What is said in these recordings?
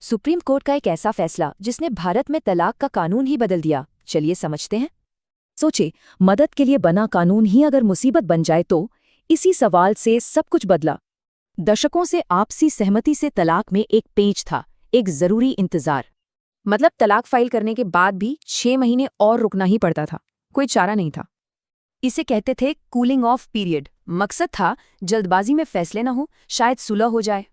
Supreme court का एक ऐसा फैसला जिसने भारत में तलाक का कानून ही बदल दिया। चलिए समझते हैं। सोचे, मदद के लिए बना कानून ही अगर मुसीबत बन जाए तो। इसी सवाल से सब कुछ बदला। दशकों से आपसी सहमति से तलाक में एक पेंच था, एक जरूरी इंतजार। मतलब तलाक फाइल करने के बाद भी 6 महीने और रुकना ही पड़ता था, कोई चारा नहीं था। इसे कहते थे कूलिंग ऑफ पीरियड। मकसद था जल्दबाजी में फैसले न हो, शायद सुलह हो जाए।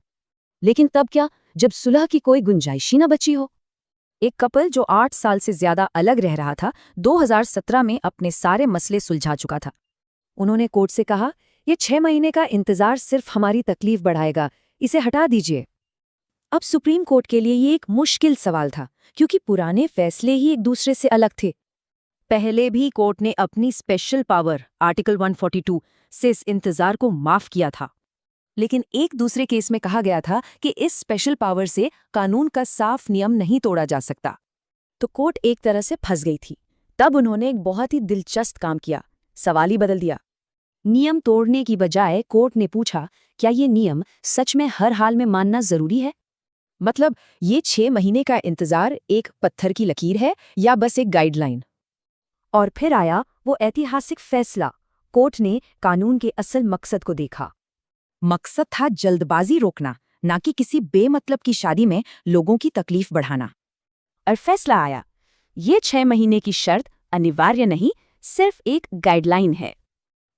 लेकिन तब क्या, जब सुलह की कोई गुंजाइश ही न बची हो। एक कपल जो 8 साल से ज्यादा अलग रह रहा था, 2017 में अपने सारे मसले सुलझा चुका था। उन्होंने कोर्ट से कहा, ये 6 महीने का इंतजार सिर्फ हमारी तकलीफ बढ़ाएगा, इसे हटा दीजिए। अब सुप्रीम कोर्ट के लिए ये एक मुश्किल सवाल था, क्योंकि पुराने फैसले ही एक दूसरे से अलग थे। पहले भी कोर्ट ने अपनी स्पेशल पावर आर्टिकल 142 से इस इंतजार को माफ किया था। लेकिन एक दूसरे केस में कहा गया था कि इस स्पेशल पावर से कानून का साफ नियम नहीं तोड़ा जा सकता। तो कोर्ट एक तरह से फंस गई थी। तब उन्होंने एक बहुत ही दिलचस्प काम किया, सवाल ही बदल दिया। नियम तोड़ने की बजाय कोर्ट ने पूछा, क्या ये नियम सच में हर हाल में मानना जरूरी है? मतलब ये 6 महीने का इंतजार एक पत्थर की लकीर है या बस एक गाइडलाइन? और फिर आया वो ऐतिहासिक फैसला। कोर्ट ने कानून के असल मकसद को देखा। मकसद था जल्दबाजी रोकना, ना कि किसी बेमतलब की शादी में लोगों की तकलीफ बढ़ाना। और फैसला आया, ये 6 महीने की शर्त अनिवार्य नहीं, सिर्फ एक गाइडलाइन है।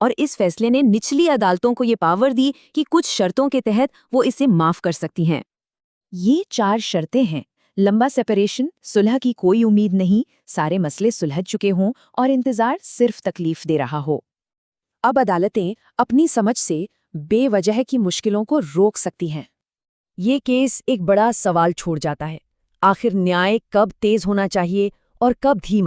और इस फैसले ने निचली अदालतों को ये पावर दी कि कुछ शर्तों के तहत वो इसे माफ कर सकती हैं। ये 4 शर्तें हैं। लंबा सेपरेशन, सुलह की कोई उम्मीद नहीं, सारे मसले सुलझ चुके हों और इंतजार सिर्फ तकलीफ दे रहा हो। अब अदालतें अपनी समझ से बेवजह की मुश्किलों को रोक सकती हैं। ये केस एक बड़ा सवाल छोड़ जाता है। आखिर न्याय कब तेज होना चाहिए और कब धीमा?